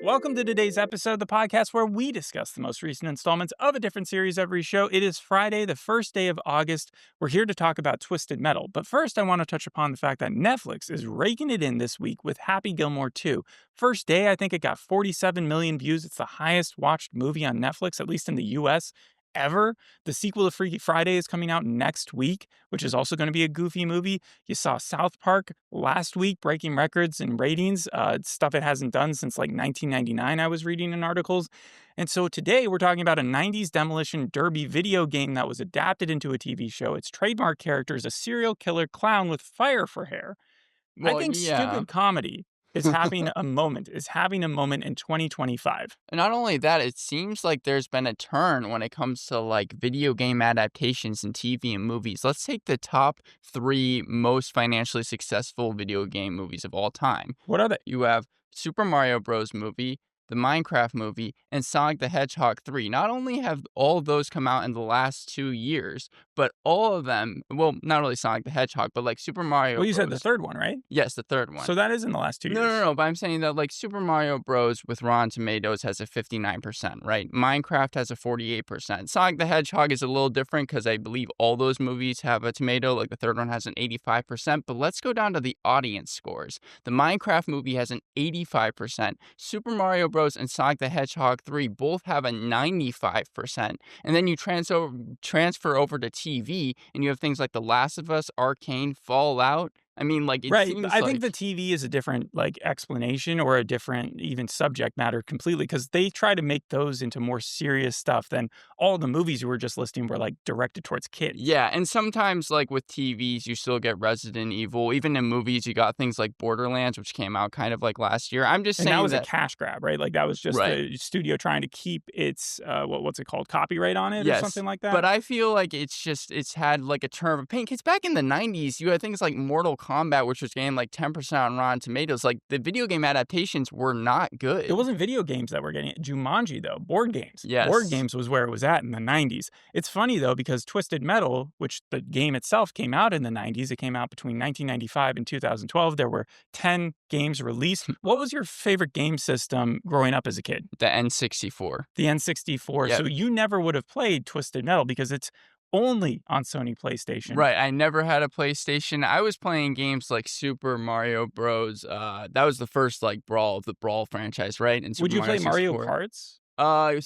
Welcome to today's episode, the podcast where we discuss the most recent installments of a different series every show. It is Friday, the first day of August. We're here to talk about Twisted Metal. But first, I want to touch upon the fact that Netflix is raking it in this week with Happy Gilmore 2. First day, I think it got 47 million views. It's the highest watched movie on Netflix, at least in the US, ever. The sequel to Freaky Friday is coming out next week, which is also going to be a goofy movie. You saw South Park last week breaking records in ratings, stuff it hasn't done since like 1999, I was reading in articles. And so today we're talking about a 90s demolition derby video game that was adapted into a TV show. Its trademark character is a serial killer clown with fire for hair. I think stupid comedy is having a moment in 2025. And not only that, it seems like there's been a turn when it comes to like video game adaptations in TV and movies. Let's take the top 3 most financially successful video game movies of all time. What are they? You have Super Mario Bros. Movie, the Minecraft movie, and Sonic the Hedgehog 3. Not only have all of those come out in the last 2 years, but all of them, well, not really Sonic the Hedgehog, but like Super Mario Bros. Well, you said the third one, right? Yes, the third one. So that is in the last 2 years. No, but I'm saying that like Super Mario Bros. With Rotten Tomatoes has a 59%, right? Minecraft has a 48%. Sonic the Hedgehog is a little different because I believe all those movies have a tomato, like the third one has an 85%. But let's go down to the audience scores. The Minecraft movie has an 85%. Super Mario Bros. And Sonic the Hedgehog 3 both have a 95%. And then you transfer over to TV, and you have things like The Last of Us, Arcane, Fallout. I mean, like, it seems I think the TV is a different, like, explanation or a different even subject matter completely, because they try to make those into more serious stuff than all the movies you were just listing were, like, directed towards kids. Yeah, and sometimes, like, with TVs, you still get Resident Evil. Even in movies, you got things like Borderlands, which came out kind of, like, last year. I'm just saying that was a cash grab, right? Like, that was just the studio trying to keep its, what's it called, copyright on it or something like that? But I feel like it's had, like, a term of pain. Because back in the 90s, you had things like Mortal Kombat, which was getting like 10% on Rotten Tomatoes. Like, the video game adaptations were not good. It wasn't video games that were getting it. Jumanji, though. Board games. Yes. Board games was where it was at in the 90s. It's funny, though, because Twisted Metal, which the game itself came out in the 90s, it came out between 1995 and 2012. There were 10 games released. What was your favorite game system growing up as a kid? The N64. The N64. Yep. So you never would have played Twisted Metal because it's only on Sony PlayStation. Right. I never had a PlayStation. I was playing games like Super Mario Bros. That was the first like Brawl of the Brawl franchise, right? And would you play Mario Karts?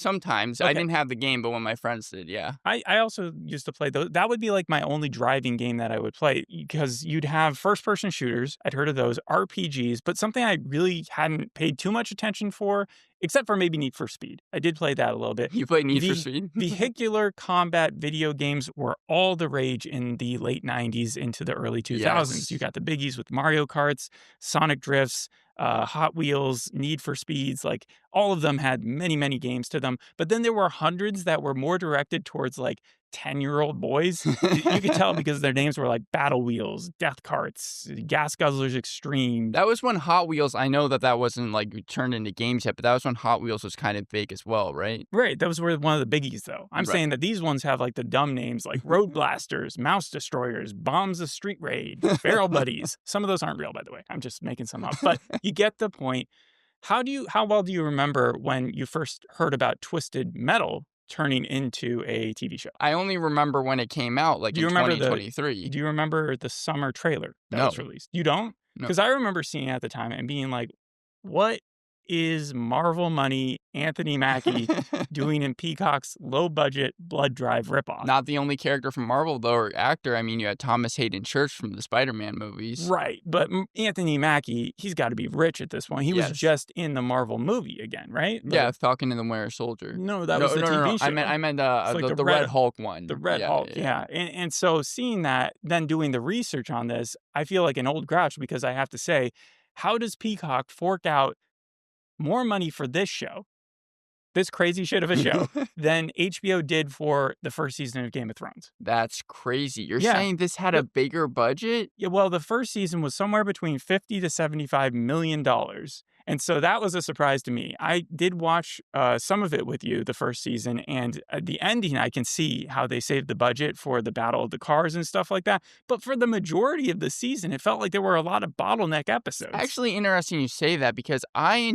Sometimes. Okay. I didn't have the game, but when my friends did, yeah. I also used to play those. That would be like my only driving game that I would play, because you'd have first-person shooters. I'd heard of those, RPGs, but something I really hadn't paid too much attention for, except for maybe Need for Speed. I did play that a little bit. You played Need for Speed? Vehicular combat video games were all the rage in the late 90s into the early 2000s. Yes. You got the biggies with Mario Karts, Sonic Drifts, Hot Wheels, Need for Speeds, like all of them had many, many games to them. But then there were hundreds that were more directed towards like 10-year-old boys. You could tell because their names were like Battle Wheels, Death Carts, Gas Guzzlers Extreme. That was when Hot Wheels, I know that wasn't like turned into games yet, but that was when Hot Wheels was kind of big as well, right? Right. That was one of the biggies, though. I'm saying that these ones have like the dumb names like Road Blasters, Mouse Destroyers, Bombs of Street Raid, Barrel Buddies. Some of those aren't real, by the way. I'm just making some up. But you get the point. How well do you remember when you first heard about Twisted Metal turning into a TV show? I only remember when it came out, like in 2023. Do you remember the summer trailer that was released? You don't? Because I remember seeing it at the time and being like, what is Marvel money Anthony Mackie doing in Peacock's low-budget blood drive ripoff? Not the only character from Marvel, though, or actor. I mean, you had Thomas Hayden Church from the Spider-Man movies. Right, but Anthony Mackie, he's got to be rich at this point. He was just in the Marvel movie again, right? Yeah, Falcon and the Winter Soldier. No, that was the TV show. I meant the Red Hulk one. The Red Hulk, yeah. And so seeing that, then doing the research on this, I feel like an old grouch, because I have to say, how does Peacock fork out more money for this show, this crazy shit of a show, than HBO did for the first season of Game of Thrones? That's crazy. You're saying this had a bigger budget? Yeah, well, the first season was somewhere between $50 to $75 million. And so that was a surprise to me. I did watch some of it with you the first season, and the ending, I can see how they saved the budget for the Battle of the Cars and stuff like that. But for the majority of the season, it felt like there were a lot of bottleneck episodes. Actually, interesting you say that because I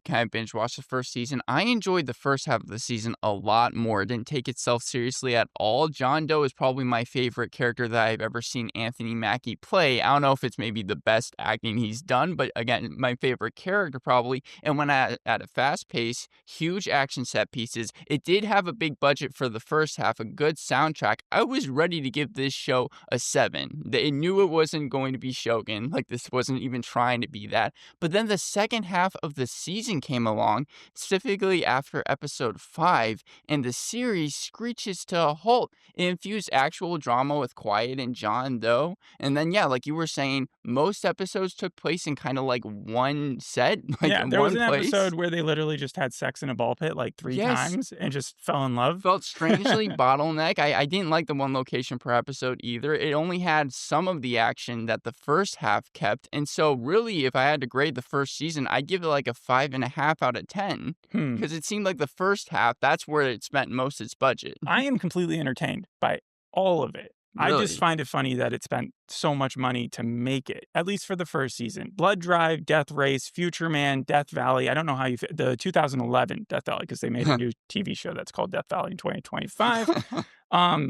kind of binge watched the first season. I enjoyed the first half of the season a lot more. It didn't take itself seriously at all. John Doe is probably my favorite character that I've ever seen Anthony Mackie play. I don't know if it's maybe the best acting he's done, but again, my favorite character probably. And when at a fast pace, huge action set pieces, it did have a big budget for the first half, a good soundtrack. I was ready to give this show a 7. They knew it wasn't going to be Shogun, like this wasn't even trying to be that. But then the second half of the season came along, specifically after episode 5, and the series screeches to a halt. It infused actual drama with Quiet and John Doe. And then, yeah, like you were saying, most episodes took place in kind of like one set, like Yeah, in there was one an place. episode where they literally just had sex in a ball pit like 3 Yes. times and just fell in love. Felt strangely bottleneck. I didn't like the one location per episode either. It only had some of the action that the first half kept. And so really, if I had to grade the first season, I'd give it like a 5.5 out of 10. Because it seemed like the first half, that's where it spent most of its budget. I am completely entertained by all of it. I Really? just find it funny that it spent so much money to make it, at least for the first season. Blood Drive, Death Race, Future Man, Death Valley. I don't know how you the 2011 Death Valley, because they made a new TV show that's called Death Valley in 2025.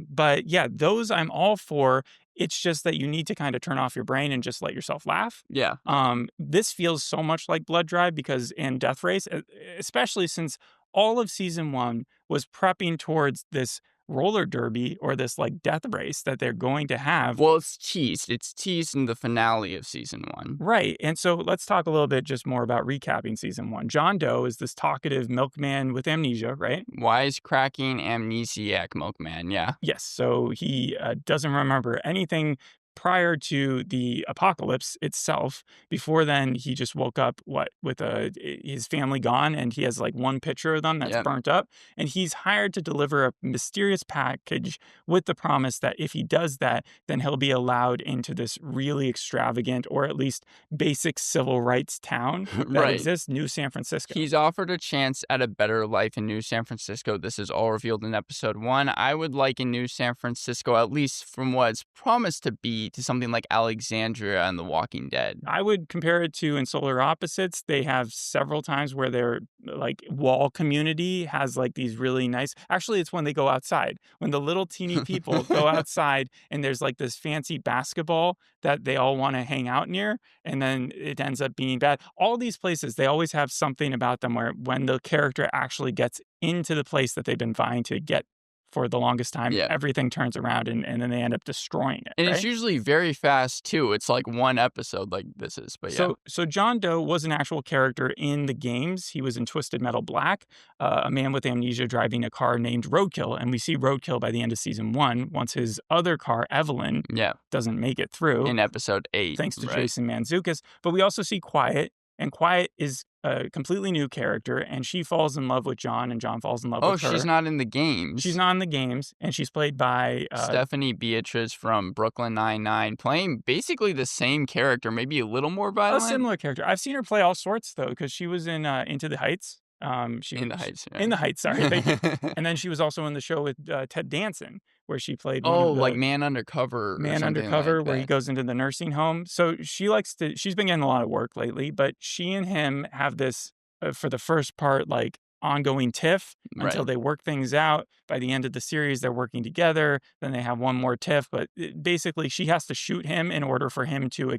But yeah, those I'm all for. It's just that you need to kind of turn off your brain and just let yourself laugh. Yeah. This feels so much like Blood Drive because in Death Race, especially since all of season 1 was prepping towards this roller derby or this like death race that they're going to have. Well, it's teased. It's teased in the finale of season 1. Right. And so let's talk a little bit just more about recapping season 1. John Doe is this talkative milkman with amnesia, right? Wisecracking amnesiac milkman, yeah. Yes. So he doesn't remember anything prior to the apocalypse itself. Before then, he just woke up with his family gone, and he has like one picture of them that's burnt up, and he's hired to deliver a mysterious package with the promise that if he does that, then he'll be allowed into this really extravagant or at least basic civil rights town that exists, New San Francisco. He's offered a chance at a better life in New San Francisco. This is all revealed in episode 1. I would liken New San Francisco, at least from what it's promised to be, to something like Alexandria and The Walking Dead. I would compare it to in Solar Opposites. They have several times where their like wall community has like these really nice, actually it's when they go outside, when the little teeny people go outside and there's like this fancy basketball that they all want to hang out near, and then it ends up being bad. All these places, they always have something about them where when the character actually gets into the place that they've been vying to get for the longest time, everything turns around and then they end up destroying it. And right? it's usually very fast too. It's like one episode like this is, but yeah. So John Doe was an actual character in the games. He was in Twisted Metal Black, a man with amnesia driving a car named Roadkill. And we see Roadkill by the end of season 1 once his other car, Evelyn, doesn't make it through. In episode 8. Thanks to Jason Mantzoukas. But we also see Quiet. And Quiet is a completely new character, and she falls in love with John, and John falls in love with her. Oh, she's not in the games. She's not in the games, and she's played by Stephanie Beatriz from Brooklyn Nine-Nine, playing basically the same character, maybe a little more violent. A similar character. I've seen her play all sorts, though, because she was in Into the Heights. In the Heights, sorry. Thank you. And then she was also in the show with Ted Danson, where she played like Man Undercover. Man Undercover, where he goes into the nursing home. So she's been getting a lot of work lately, but she and him have this, for the first part, like ongoing tiff until they work things out. By the end of the series, they're working together. Then they have one more tiff, but basically she has to shoot him in order for him to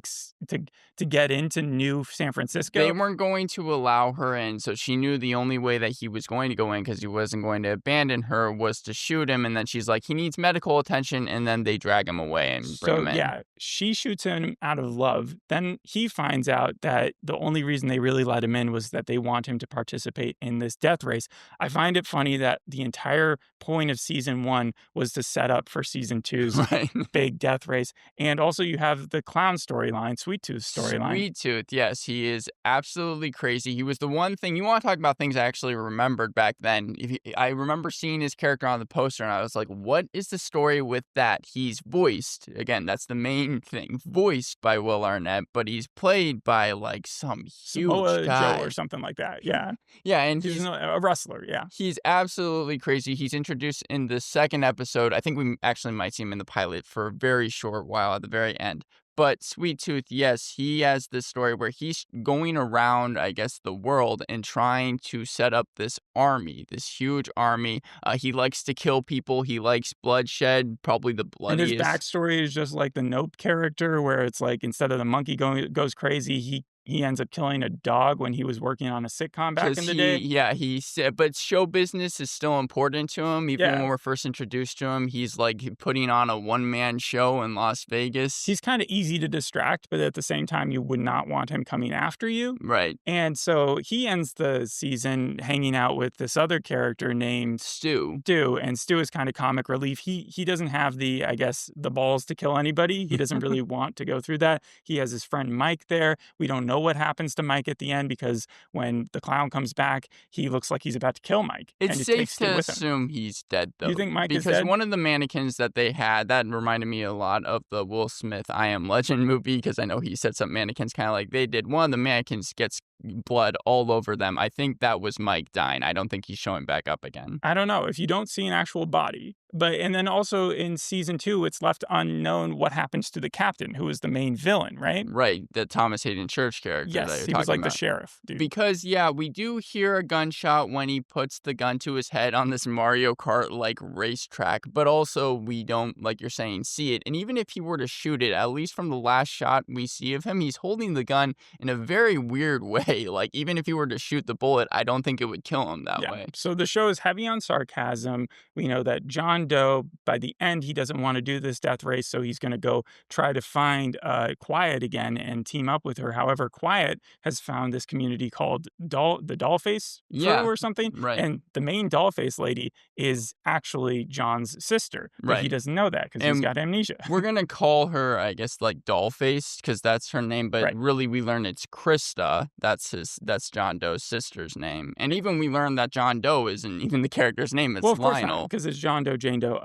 get into New San Francisco. They weren't going to allow her in, so she knew the only way that he was going to go in, because he wasn't going to abandon her, was to shoot him. And then she's like, he needs medical attention, and then they drag him away and bring him in. Yeah, she shoots him out of love. Then he finds out that the only reason they really let him in was that they want him to participate in this death race. I find it funny that the entire point of season 1 was to set up for season 2's Right. big death race. And also you have the clown storyline, Sweet Tooth's storyline. Sweet Tooth, yes, he is absolutely crazy. He was the one thing you want to talk about things I actually remembered back then. I remember seeing his character on the poster, and I was like, "What is the story with that?" He's voiced again. That's the main thing, voiced by Will Arnett, but he's played by like some huge Samoa guy Joe or something like that. Yeah, Yeah, and he's a wrestler. Yeah, he's absolutely crazy. He's introduced in the second episode. I think we actually might see him in the pilot for a very short while at the very end. But Sweet Tooth, yes, he has this story where he's going around, I guess, the world and trying to set up this army, this huge army. He likes to kill people. He likes bloodshed, probably the and his bloodiest. backstory is just like the Nope character, where it's like instead of the monkey goes crazy, he ends up killing a dog when he was working on a sitcom back in the day. Yeah, he said, but show business is still important to him. Even when we're first introduced to him, he's like putting on a one-man show in Las Vegas. He's kind of easy to distract, but at the same time, you would not want him coming after you. Right. And so he ends the season hanging out with this other character named Stu. And Stu is kind of comic relief. He doesn't have the balls to kill anybody. He doesn't really want to go through that. He has his friend Mike there. We don't know what happens to Mike at the end because when the clown comes back, he looks like he's about to kill Mike. It's safe to assume he's dead, though. You think Mike is because dead? one of the mannequins that they had, that reminded me a lot of the Will Smith I Am Legend movie, because I know he sets up mannequins kind of like they did. One of the mannequins gets blood all over them. I think that was Mike dying. I don't think he's showing back up again. I don't know. If you don't see an actual body. And then also in season 2, it's left unknown what happens to the captain, who is the main villain, right? Right, the Thomas Hayden Church character. Yes, he was like the sheriff, dude. Because, yeah, we do hear a gunshot when he puts the gun to his head on this Mario Kart-like racetrack, but also we don't, like you're saying, see it. And even if he were to shoot it, at least from the last shot we see of him, he's holding the gun in a very weird way. Like, even if he were to shoot the bullet, I don't think it would kill him that way. So the show is heavy on sarcasm. We know that John Doe, by the end, he doesn't want to do this death race, so he's going to go try to find Quiet again and team up with her. However, Quiet has found this community called the Dollface crew or something. Right. And the main Dollface lady is actually John's sister. But he doesn't know that because he's got amnesia. We're going to call her, I guess, like Dollface because that's her name. But really, we learn it's Krista. That's John Doe's sister's name. And even we learn that John Doe isn't even the character's name. It's Lionel. Because it's John Doe, Jane Doe.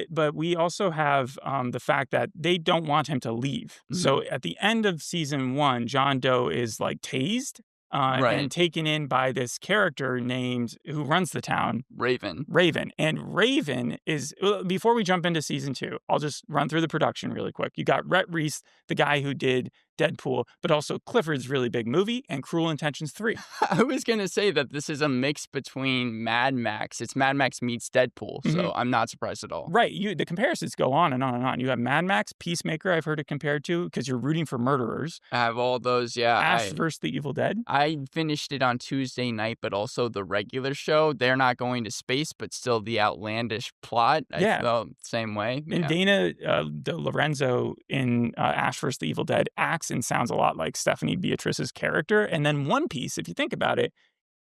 But we also have the fact that they don't want him to leave. Mm-hmm. So at the end of season 1, John Doe is like tased. And taken in by this character named, who runs the town? Raven. And Raven is, before we jump into season 2, I'll just run through the production really quick. You got Rhett Reese, the guy who did Deadpool, but also Clifford's really big movie and Cruel Intentions 3. I was going to say that this is a mix between Mad Max. It's Mad Max meets Deadpool, so I'm not surprised at all. Right. The comparisons go on and on and on. You have Mad Max, Peacemaker, I've heard it compared to, because you're rooting for murderers. I have all those, yeah. Ash vs. the Evil Dead. I finished it on Tuesday night, but also the regular show. They're not going to space, but still the outlandish plot. I felt the same way. And Dana De Lorenzo in Ash vs. the Evil Dead acts and sounds a lot like Stephanie Beatrice's character. And then One Piece, if you think about it,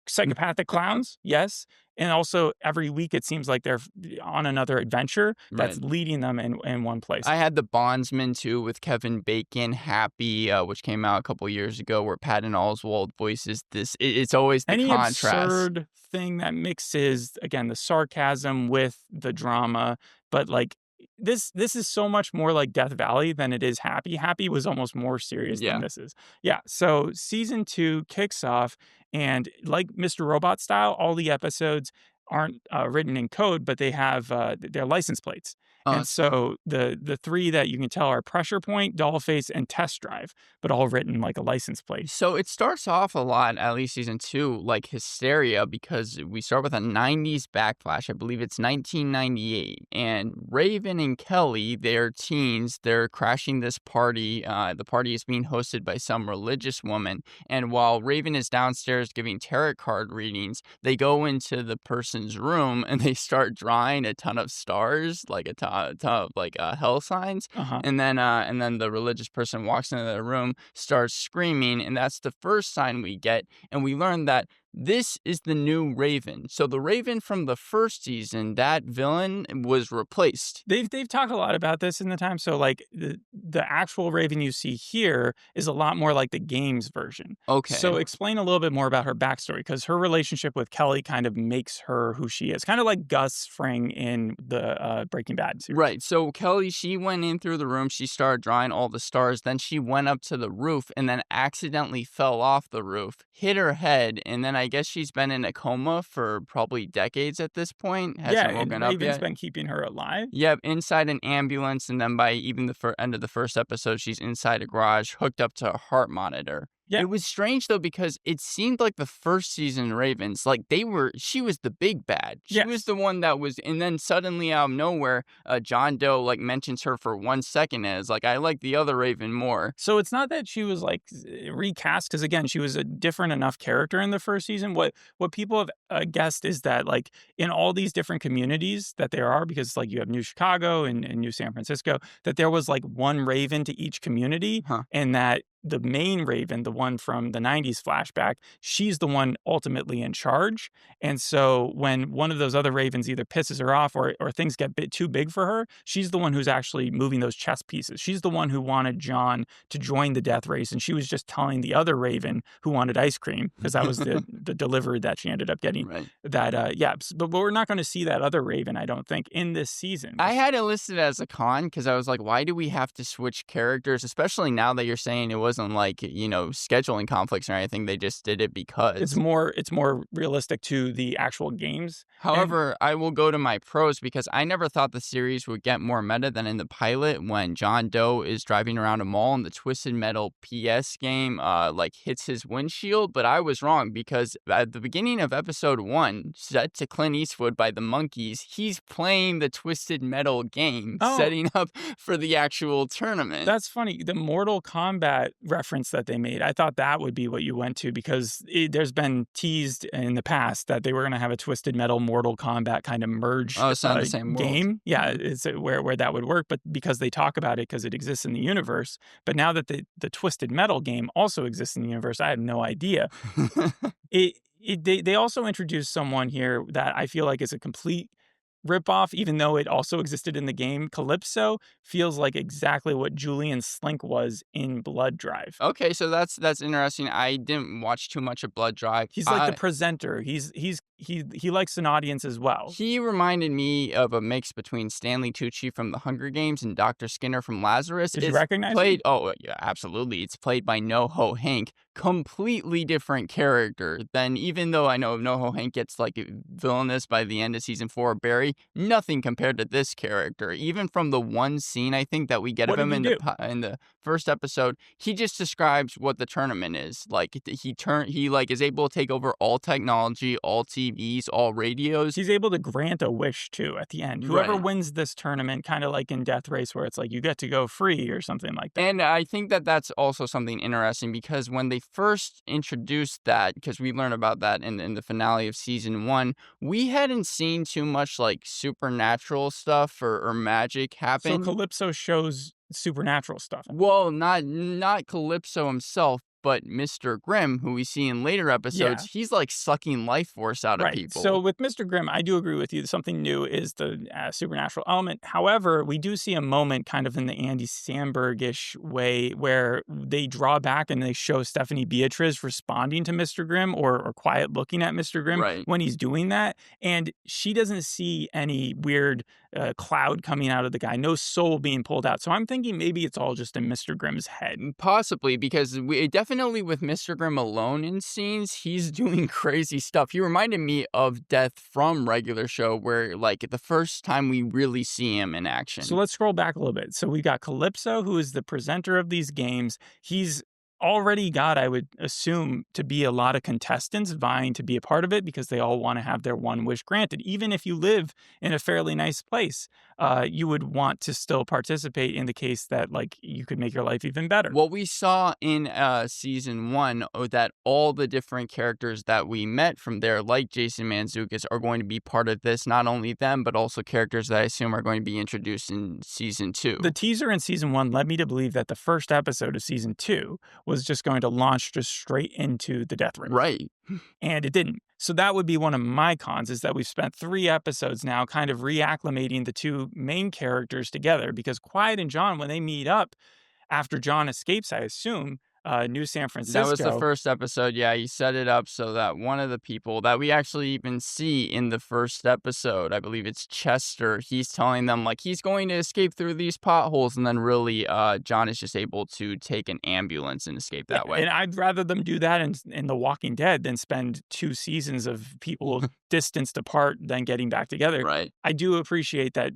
psychopathic clowns, yes. And also every week it seems like they're on another adventure that's leading them in one place. I had The Bondsman too with Kevin Bacon, Happy, which came out a couple years ago, where Patton Oswalt voices this. It's always the Any contrast. Absurd thing that mixes, again, the sarcasm with the drama, but like this is so much more like Death Valley than it is Happy. Happy was almost more serious than this is. Yeah. So season 2 kicks off, and like Mr. Robot style, all the episodes aren't written in code, but they have their license plates. And so the 3 that you can tell are Pressure Point, Dollface, and Test Drive, but all written like a license plate. So it starts off a lot, at least season 2, like hysteria, because we start with a 90s backflash. I believe it's 1998. And Raven and Kelly, they're teens. They're crashing this party. The party is being hosted by some religious woman. And while Raven is downstairs giving tarot card readings, they go into the person's room and they start drawing a ton of stars, like a ton of like hell signs. And then the religious person walks into the room, starts screaming, and that's the first sign we get. And we learn that This is the new Raven. So the Raven from the first season, that villain was replaced. They've talked a lot about this in the time. So like the actual Raven you see here is a lot more like the games version. Okay. So explain a little bit more about her backstory, because her relationship with Kelly kind of makes her who she is. Kind of like Gus Fring in the Breaking Bad series. Right. So Kelly, she went in through the room. She started drawing all the stars. Then she went up to the roof and then accidentally fell off the roof, hit her head, and then I guess she's been in a coma for probably decades at this point. Hasn't Yeah, and woken up Raven's yet. been keeping her alive. Yep, inside an ambulance, and then by even the end of the first episode, she's inside a garage, hooked up to a heart monitor. Yeah. It was strange though because it seemed like the first season Ravens, like she was the big bad. She was Yes. the one that was, and then suddenly out of nowhere, John Doe like mentions her for 1 second as like I like the other Raven more. So it's not that she was like recast, because again, she was a different enough character in the first season. What people have guessed is that like in all these different communities that there are, because like you have New Chicago and New San Francisco, that there was like one Raven to each community, and that the main Raven, the one from the 90s flashback, she's the one ultimately in charge. And so when one of those other Ravens either pisses her off or things get a bit too big for her, she's the one who's actually moving those chess pieces. She's the one who wanted John to join the death race. And she was just telling the other Raven who wanted ice cream, because that was the delivery that she ended up getting. Right. That, yeah, but we're not going to see that other Raven, I don't think, in this season. I had it listed as a con because I was like, why do we have to switch characters? Especially now that you're saying it wasn't like, scheduling conflicts or anything. They just did it because it's more realistic to the actual games. However, I will go to my pros because I never thought the series would get more meta than in the pilot when John Doe is driving around a mall and the Twisted Metal PS game hits his windshield. But I was wrong because at the beginning of episode 1, set to Clint Eastwood by the Monkees, he's playing the Twisted Metal game, setting up for the actual tournament. That's funny. The Mortal Kombat reference that they made, I thought that would be what you went to, because there's been teased in the past that they were going to have a Twisted Metal Mortal Kombat kind of merged it's not the same game. world. Yeah, it's where that would work, but because they talk about it because it exists in the universe. But now that the Twisted Metal game also exists in the universe, I have no idea. They also introduced someone here that I feel like is a complete ripoff, even though it also existed in the game. Calypso feels like exactly what Julian Slink was in Blood Drive. Okay, so that's interesting. I didn't watch too much of Blood Drive. He's like the presenter. He likes an audience as well. He reminded me of a mix between Stanley Tucci from The Hunger Games and Dr. Skinner from Lazarus. Did you recognize him? Oh, yeah, absolutely. It's played by NoHo Hank. Completely different character than, even though I know NoHo Hank gets like villainous by the end of season 4 of Barry, nothing compared to this character. Even from the one scene I think that we get of him in the first episode, he just describes what the tournament is. Like he is able to take over all technology, all TVs, all radios. He's able to grant a wish too at the end. Whoever wins this tournament, kind of like in Death Race, where it's like you get to go free or something like that. And I think that that's also something interesting because when they first introduced that, because we learned about that in the finale of season 1, we hadn't seen too much like supernatural stuff or magic happen. So Calypso shows supernatural stuff. Well, not Calypso himself, but Mr. Grimm, who we see in later episodes, he's like sucking life force out of people. So with Mr. Grimm, I do agree with you. Something new is the supernatural element. However, we do see a moment kind of in the Andy Samberg-ish way where they draw back and they show Stephanie Beatriz responding to Mr. Grimm or quiet looking at Mr. Grimm when he's doing that. And she doesn't see any weird cloud coming out of the guy, no soul being pulled out. So I'm thinking maybe it's all just in Mr. Grimm's head. Possibly, because we definitely with Mr. Grimm alone in scenes, he's doing crazy stuff. He reminded me of Death from regular show, where like the first time we really see him in action. So let's scroll back a little bit. So we got Calypso, who is the presenter of these games. He's already got, I would assume, to be a lot of contestants vying to be a part of it because they all want to have their one wish granted. Even if you live in a fairly nice place, you would want to still participate in the case that like you could make your life even better. What we saw in season 1, that all the different characters that we met from there, like Jason Mantzoukas, are going to be part of this. Not only them, but also characters that I assume are going to be introduced in season 2. The teaser in season 1 led me to believe that the first episode of season 2 was just going to launch just straight into the death race. Right. And it didn't. So that would be one of my cons, is that we've spent 3 episodes now kind of reacclimating the 2 main characters together, because Quiet and John, when they meet up after John escapes, I assume, New San Francisco. That was the first episode. Yeah, he set it up so that one of the people that we actually even see in the first episode, I believe it's Chester, he's telling them, like, he's going to escape through these potholes, and then really John is just able to take an ambulance and escape that way. And I'd rather them do that in The Walking Dead than spend 2 seasons of people distanced apart than getting back together. Right. I do appreciate that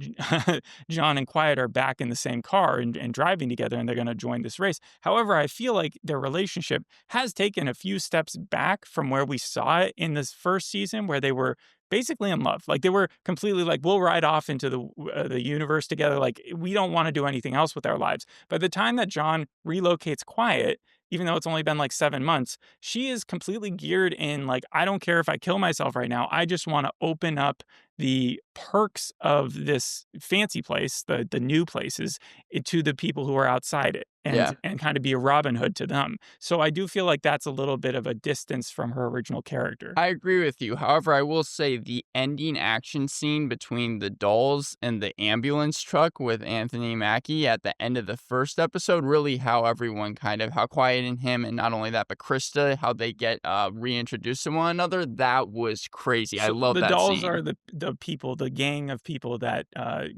John and Quiet are back in the same car and driving together, and they're going to join this race. However, I feel like their relationship has taken a few steps back from where we saw it in this first season, where they were basically in love. Like, they were completely like, we'll ride off into the universe together. Like, we don't want to do anything else with our lives. By the time that John relocates Quiet, even though it's only been like 7 months, she is completely geared in, like, I don't care if I kill myself right now. I just want to open up the perks of this fancy place, the new places, to the people who are outside it, and kind of be a Robin Hood to them. So I do feel like that's a little bit of a distance from her original character. I agree with you. However, I will say the ending action scene between the dolls and the ambulance truck with Anthony Mackie at the end of the first episode, really how everyone how Quiet and him, and not only that, but Krista, how they get reintroduced to one another, that was crazy. So I love that the dolls scene. are the people, the gang of people that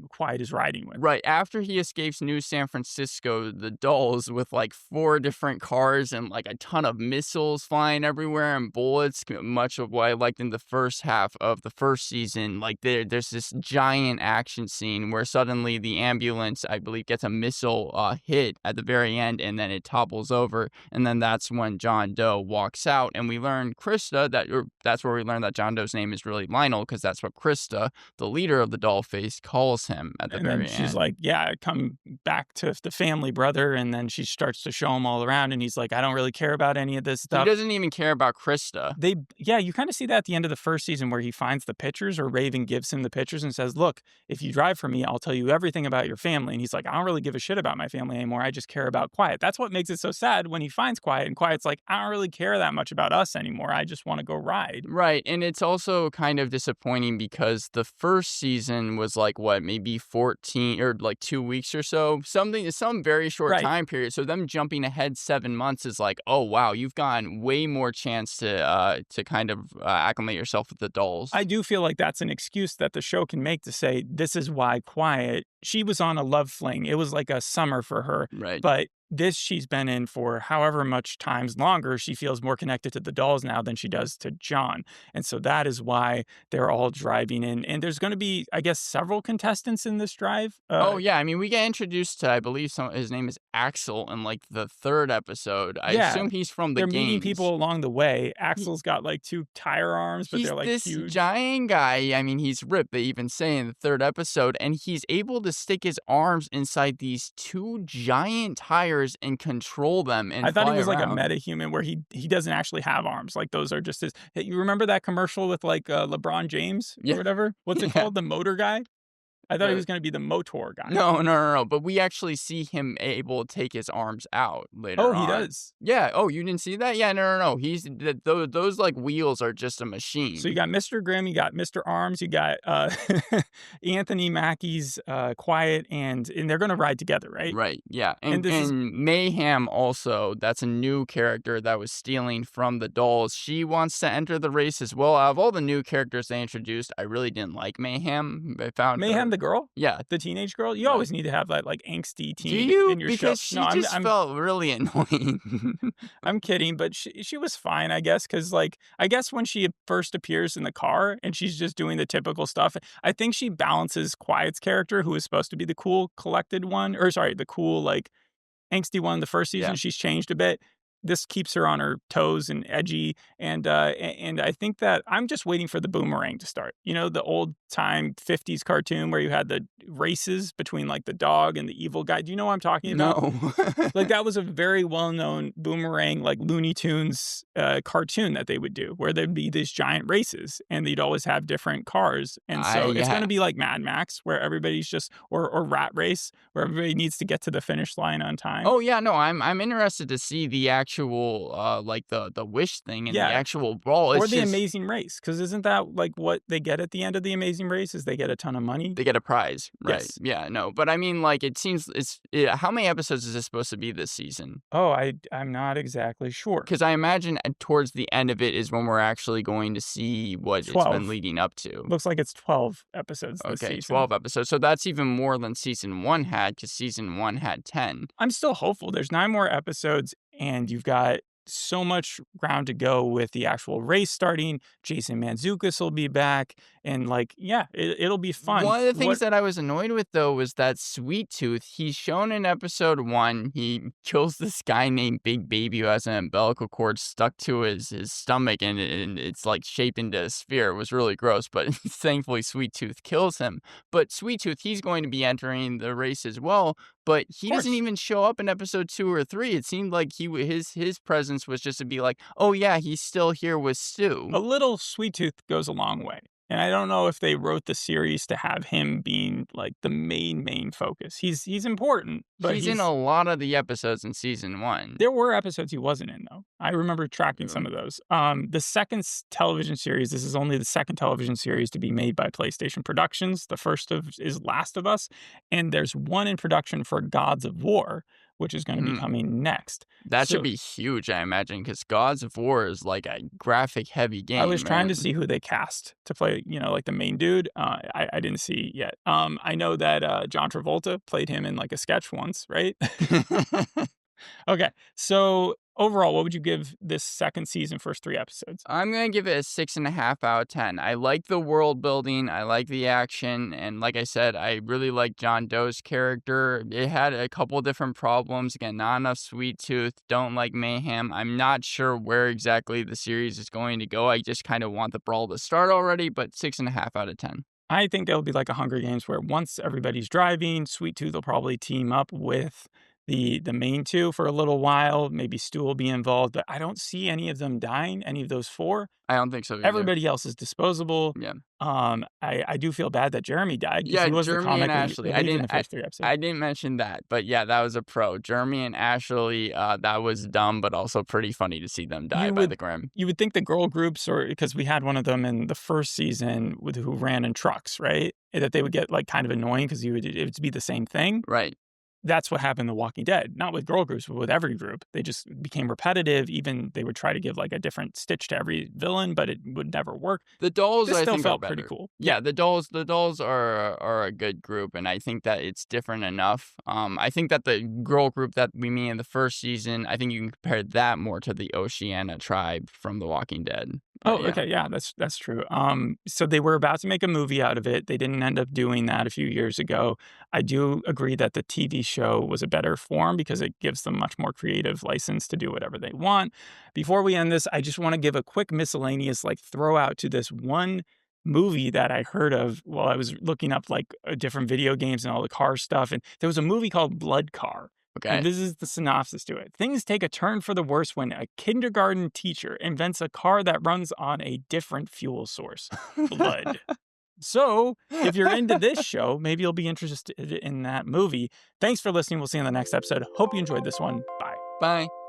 Quiet is riding with. Right. After he escapes New San Francisco, the dolls with like 4 different cars and like a ton of missiles flying everywhere and bullets, much of what I liked in the first half of the first season. Like there's this giant action scene where suddenly the ambulance, I believe, gets a missile hit at the very end, and then it topples over. And then that's when John Doe walks out, and we learn Krista, that's where we learn that John Doe's name is really Lionel, because that's what Krista, the leader of the Dollface, calls him at the very end. She's like, yeah, come back to the family, brother. And then she starts to show him all around, and he's like, I don't really care about any of this stuff. He doesn't even care about Krista. You kind of see that at the end of the first season, where he finds the pictures, or Raven gives him the pictures and says, look, if you drive for me, I'll tell you everything about your family. And he's like, I don't really give a shit about my family anymore. I just care about Quiet. That's what makes it so sad when he finds Quiet, and Quiet's like, I don't really care that much about us anymore. I just want to go ride. Right. And it's also kind of disappointing because the first season was like, what, maybe 14 or like 2 weeks or so, some very short time period. So them jumping ahead 7 months is like, oh wow, you've gotten way more chance to kind of acclimate yourself with the dolls. I do feel like that's an excuse that the show can make to say, this is why Quiet, she was on a love fling. It was like a summer for her. Right. But this she's been in for however much times longer. She feels more connected to the dolls now than she does to John. And so that is why they're all driving in. And there's going to be, I guess, several contestants in this drive. Oh, yeah. I mean, we get introduced to, I believe his name is Axel in like the 3rd episode. I assume he's from the games. They're meeting people along the way. Axel's got like 2 tire arms, but they're like this huge. Giant guy. I mean, he's ripped. They even say in the 3rd episode, and he's able to stick his arms inside these 2 giant tires and control them. And I thought he was around. like a metahuman, where he doesn't actually have arms. Like, those are just his. You remember that commercial with like LeBron James or whatever? What's it called? The motor guy? I thought he was going to be the motor guy. No. But we actually see him able to take his arms out later on. Oh, he does? Yeah. Oh, you didn't see that? Yeah, no. He's those like wheels are just a machine. So you got Mr. Grimm, you got Mr. Arms, you got Anthony Mackie's Quiet, and they're going to ride together, right? Right, yeah. And Mayhem also, that's a new character that was stealing from the dolls. She wants to enter the race as well. Out of all the new characters they introduced, I really didn't like Mayhem. I found Mayhem, the girl? Yeah. The teenage girl? You always need to have that like angsty teen in your because show. She felt really annoying. I'm kidding, but she was fine, I guess, because like, I guess when she first appears in the car and she's just doing the typical stuff, I think she balances Quiet's character, who is supposed to be the cool, collected one, or sorry, the cool, like, angsty one the first season. She's changed a bit. this keeps her on her toes and edgy. And I think that I'm just waiting for the boomerang to start. You know, the old time 50s cartoon where you had the races between like the dog and the evil guy. Do you know what I'm talking about? No. Like that was a very well-known boomerang, like Looney Tunes cartoon that they would do, where there'd be these giant races, and they'd always have different cars. And so it's going to be like Mad Max, where everybody's just, or Rat Race, where everybody needs to get to the finish line on time. Oh yeah, no, I'm interested to see the actual like the wish thing and the actual brawl. Or the Amazing Race, because isn't that like what they get at the end of the Amazing Race? Is they get a ton of money? They get a prize, right? Yes. Yeah, no, but I mean, like, it seems how many episodes is this supposed to be this season? Oh, I'm not exactly sure. Because I imagine towards the end of it is when we're actually going to see what 12. it's been leading up to. Looks like it's 12 episodes this Okay, season. 12 episodes. So that's even more than season 1 had, because season 1 had 10. I'm still hopeful. There's 9 more episodes, and you've got so much ground to go with the actual race starting. Jason Mantzoukas will be back, and like, yeah, it'll be fun. One of the things that I was annoyed with, though, was that Sweet Tooth, he's shown in episode 1, he kills this guy named Big Baby who has an umbilical cord stuck to his stomach, and it's like shaped into a sphere. It was really gross, but thankfully Sweet Tooth kills him. But Sweet Tooth, he's going to be entering the race as well, but he doesn't even show up in episode 2 or 3. It seemed like his presence was just to be like, oh yeah, he's still here with Stu. A little Sweet Tooth goes a long way. And I don't know if they wrote the series to have him being like the main focus. He's important, but he's in a lot of the episodes in season 1. There were episodes he wasn't in, though. I remember tracking some of those. The second television series, this is only the second television series to be made by PlayStation Productions. The first is Last of Us, and there's one in production for Gods of War, which is going to be coming next. That should be huge, I imagine, because Gods of War is like a graphic-heavy game. I was trying to see who they cast to play, you know, like the main dude. I didn't see yet. I know that John Travolta played him in like a sketch once, right? Okay, so overall, what would you give this second season, first 3 episodes? I'm going to give it a 6.5 out of 10. I like the world building. I like the action. And like I said, I really like John Doe's character. It had a couple different problems. Again, not enough Sweet Tooth. Don't like mayhem. I'm not sure where exactly the series is going to go. I just kind of want the brawl to start already, but 6.5 out of 10. I think it'll be like a Hunger Games where once everybody's driving, Sweet Tooth will probably team up with the main 2 for a little while. Maybe Stu will be involved, but I don't see any of them dying, any of those 4. I don't think so either. Everybody else is disposable. Yeah. I do feel bad that Jeremy died. Yeah, he was Jeremy the comic and Ashley. in the first 3 episodes. I didn't mention that, but yeah, that was a pro. Jeremy and Ashley, that was dumb, but also pretty funny to see them die by the Grim. You would think the girl groups, or because we had one of them in the first season who ran in trucks, right? That they would get like kind of annoying because it would be the same thing. Right. That's what happened in The Walking Dead. Not with girl groups, but with every group. They just became repetitive. Even they would try to give like a different stitch to every villain, but it would never work. The dolls, this I still think, felt are better. pretty cool. Yeah, the dolls are a good group, and I think that it's different enough. I think that the girl group that we meet in the first season, I think you can compare that more to the Oceania tribe from The Walking Dead. Oh, yeah. Okay, yeah, that's true. So they were about to make a movie out of it. They didn't end up doing that a few years ago. I do agree that the TV show was a better form because it gives them much more creative license to do whatever they want. Before we end this, I just want to give a quick miscellaneous like throw out to this one movie that I heard of while I was looking up like different video games and all the car stuff. And there was a movie called Blood Car. Okay. And this is the synopsis to it. Things take a turn for the worse when a kindergarten teacher invents a car that runs on a different fuel source, blood. So if you're into this show, maybe you'll be interested in that movie. Thanks for listening. We'll see you in the next episode. Hope you enjoyed this one. Bye. Bye.